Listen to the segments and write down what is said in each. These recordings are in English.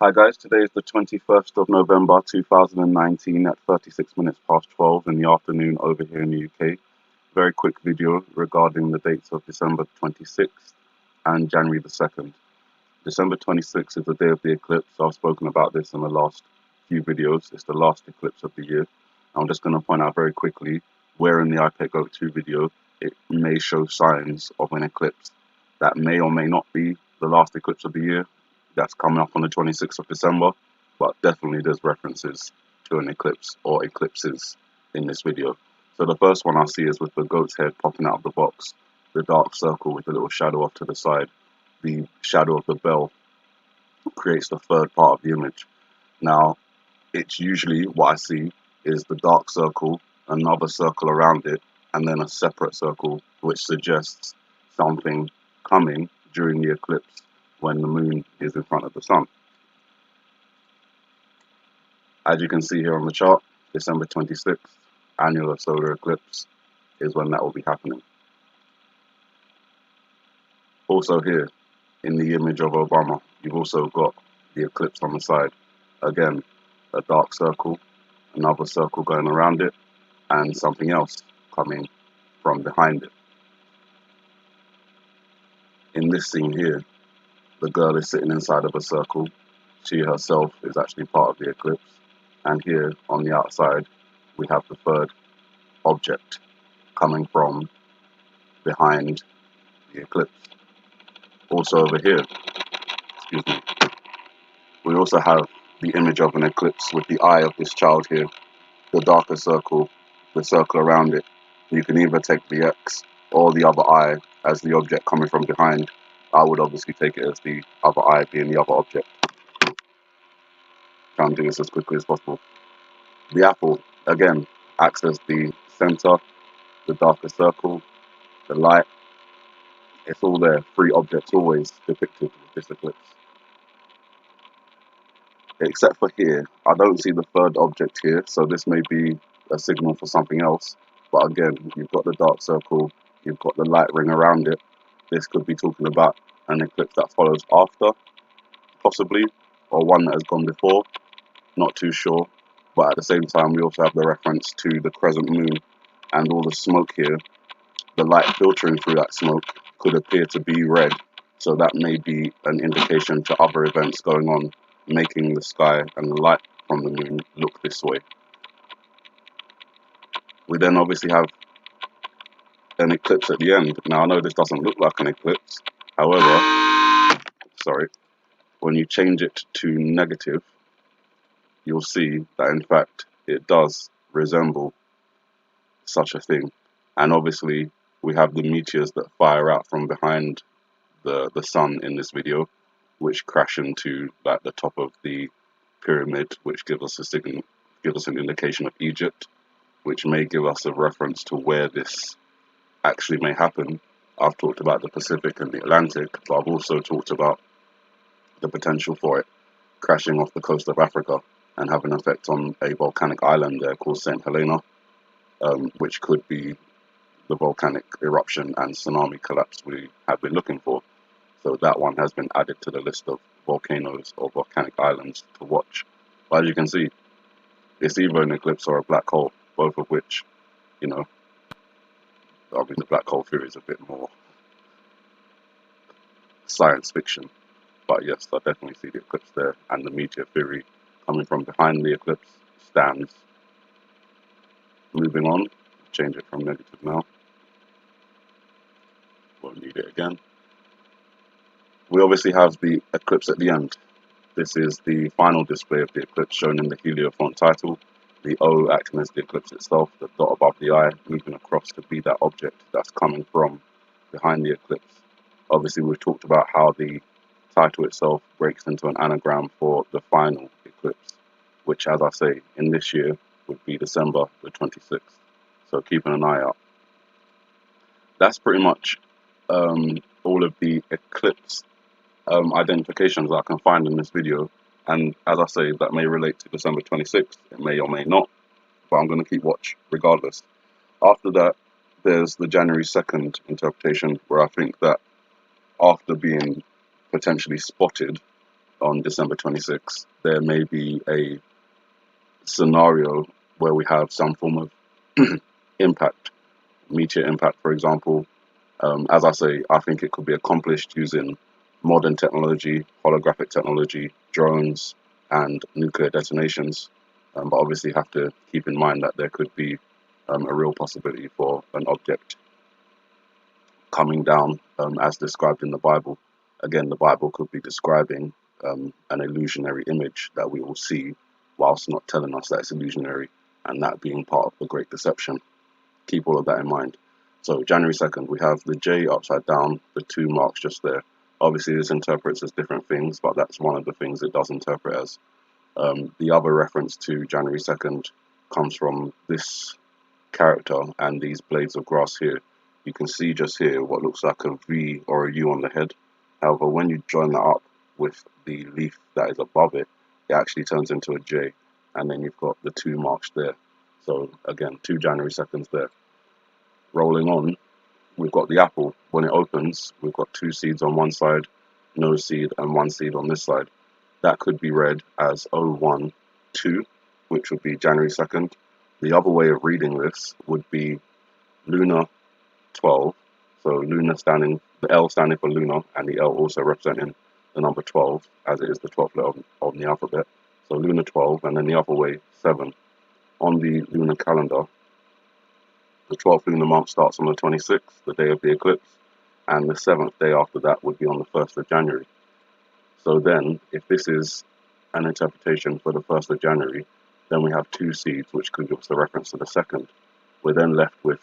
Hi guys, today is the 21st of November 2019 at 36 minutes past 12 in the afternoon over here in the UK. Very quick video regarding the dates of December 26th and January the 2nd. December 26th is the day of the eclipse. I've spoken about this in the last few videos. It's the last eclipse of the year. I'm just going to point out very quickly where in the iPad Go 2 video it may show signs of an eclipse. That may or may not be the last eclipse of the year. That's coming up on the 26th of December, but definitely there's references to an eclipse or eclipses in this video. So the first one I see is with the goat's head popping out of the box, the dark circle with the little shadow off to the side. The shadow of the bell creates the third part of the image. Now, it's usually what I see is the dark circle, another circle around it, and then a separate circle, which suggests something coming during the eclipse when the moon is in front of the sun. As you can see here on the chart, December 26th, annular solar eclipse, is when that will be happening. Also here, in the image of Obama, you've also got the eclipse on the side. Again, a dark circle, another circle going around it, and something else coming from behind it. In this scene here, the girl is sitting inside of a circle. She herself is actually part of the eclipse. And here on the outside, we have the third object coming from behind the eclipse. Also over here, excuse me, we also have the image of an eclipse with the eye of this child here, the darker circle, the circle around it. You can either take the X or the other eye as the object coming from behind. I would obviously take it as the other eye being the other object. Try and do this as quickly as possible. The apple, again, acts as the center, the darker circle, the light. It's all there, three objects always depicted with this eclipse. Except for here, I don't see the third object here, so this may be a signal for something else. But again, you've got the dark circle, you've got the light ring around it. This could be talking about an eclipse that follows after, possibly, or one that has gone before. Not too sure. But at the same time, we also have the reference to the crescent moon and all the smoke here. The light filtering through that smoke could appear to be red, so that may be an indication to other events going on, making the sky and the light from the moon look this way. We then obviously have an eclipse at the end. Now I know this doesn't look like an eclipse, however, when you change it to negative, you'll see that in fact it does resemble such a thing. And obviously we have the meteors that fire out from behind the sun in this video, which crash into like the top of the pyramid, which gives us a signal, gives us an indication of Egypt, which may give us a reference to where this actually may happen. I've talked about the Pacific and the Atlantic, but I've also talked about the potential for it crashing off the coast of Africa and having an effect on a volcanic island there called St. Helena, which could be the volcanic eruption and tsunami collapse we have been looking for. So that one has been added to the list of volcanoes or volcanic islands to watch. But as you can see, it's either an eclipse or a black hole, both of which, you know, I mean, the black hole theory is a bit more science fiction. But yes, I definitely see the eclipse there, and the meteor theory coming from behind the eclipse stands. Moving on, change it from negative now. Won't need it again. We obviously have the eclipse at the end. This is the final display of the eclipse shown in the heliofont title. The O acting as the eclipse itself, the dot above the eye moving across to be that object that's coming from behind the eclipse. Obviously we've talked about how the title itself breaks into an anagram for the final eclipse, which, as I say, in this year would be December the 26th. So keeping an eye out. That's pretty much all of the eclipse identifications that I can find in this video. And as I say, that may relate to December 26th, it may or may not, but I'm going to keep watch regardless. After that, there's the January 2nd interpretation, where I think that after being potentially spotted on December 26th, there may be a scenario where we have some form of impact, meteor impact, for example. As I say, I think it could be accomplished using modern technology, holographic technology, drones, and nuclear detonations. But obviously, you have to keep in mind that there could be a real possibility for an object coming down as described in the Bible. Again, the Bible could be describing an illusionary image that we will see whilst not telling us that it's illusionary, and that being part of the Great Deception. Keep all of that in mind. So January 2nd, we have the J upside down, the 2 marks just there. Obviously, this interprets as different things, but that's one of the things it does interpret as. The other reference to January 2nd comes from this character and these blades of grass here. You can see just here what looks like a V or a U on the head. However, when you join that up with the leaf that is above it, it actually turns into a J, and then you've got the 2 marks there. So again, 2 January 2nds there. Rolling on, we've got the apple. When it opens, we've got 2 seeds on one side, no seed, and 1 seed on this side. That could be read as 012, which would be January 2nd. The other way of reading this would be lunar 12. So lunar standing, the L standing for lunar, and the L also representing the number 12, as it is the 12th letter of the alphabet. So lunar 12, and then the other way, 7. On the lunar calendar, the 12th lunar month starts on the 26th, the day of the eclipse, and the 7th day after that would be on the 1st of January. So then, if this is an interpretation for the 1st of January, then we have 2 seeds, which could give us a reference to the 2nd. We're then left with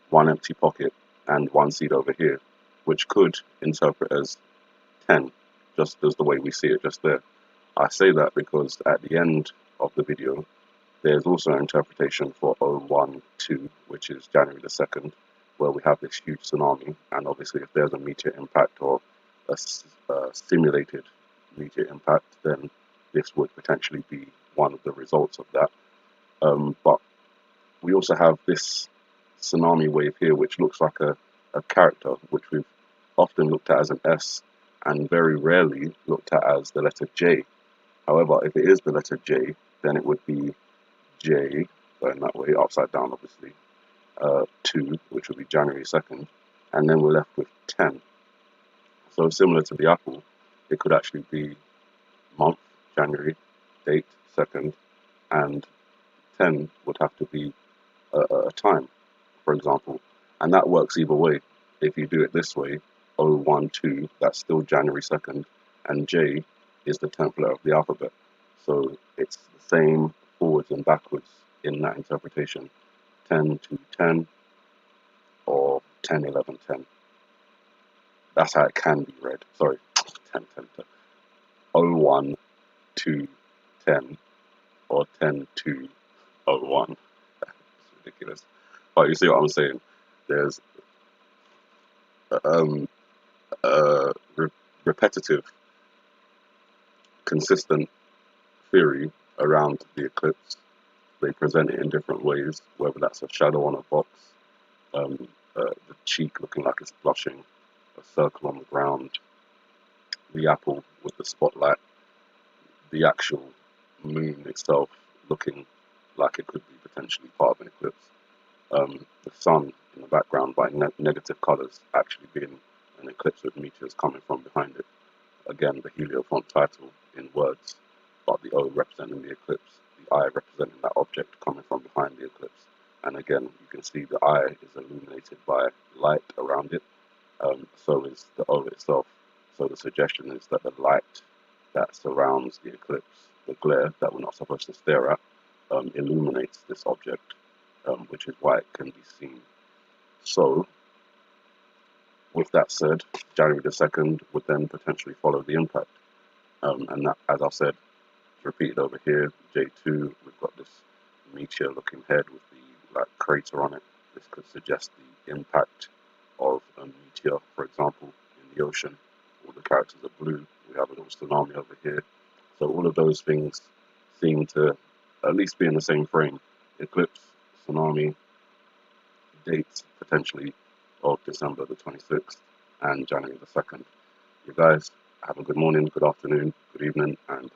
1 empty pocket and 1 seed over here, which could interpret as 10, just as the way we see it just there. I say that because at the end of the video, there's also an interpretation for 012, which is January the 2nd, where we have this huge tsunami, and obviously if there's a meteor impact or a simulated meteor impact, then this would potentially be one of the results of that. But we also have this tsunami wave here, which looks like a character, which we've often looked at as an S, and very rarely looked at as the letter J. However, if it is the letter J, then it would be J, going that way, upside down obviously, 2, which would be January 2nd, and then we're left with 10. So similar to the apple, it could actually be month, January, date, 2nd, and 10 would have to be a time, for example. And that works either way. If you do it this way, 012, that's still January 2nd, and J is the 10th letter of the alphabet. So it's the same forwards and backwards in that interpretation. 10 to 10, or 10, 11, 10. That's how it can be read. Sorry, 10, 10, 10. 01 to 10, or 10 to 01. It's ridiculous. But you see what I'm saying? There's repetitive, consistent theory around the eclipse. They present it in different ways, whether that's a shadow on a box, the cheek looking like it's blushing, a circle on the ground, the apple with the spotlight, the actual moon itself looking like it could be potentially part of an eclipse, the sun in the background by negative colours actually being an eclipse with meteors coming from behind it. Again, the heliofont title in words, but the O representing the eclipse, the I representing that object coming from behind the eclipse. And again, you can see the I is illuminated by light around it, so is the O itself. So the suggestion is that the light that surrounds the eclipse, the glare that we're not supposed to stare at, illuminates this object, which is why it can be seen. So, with that said, January the 2nd would then potentially follow the impact. And that, as I said, repeated over here, J2, we've got this meteor looking head with the crater on it. This could suggest the impact of a meteor, for example, in the ocean. All the characters are blue. We have a little tsunami over here. So all of those things seem to at least be in the same frame. Eclipse, tsunami, dates potentially of December the 26th and January the 2nd. You guys, have a good morning, good afternoon, good evening, and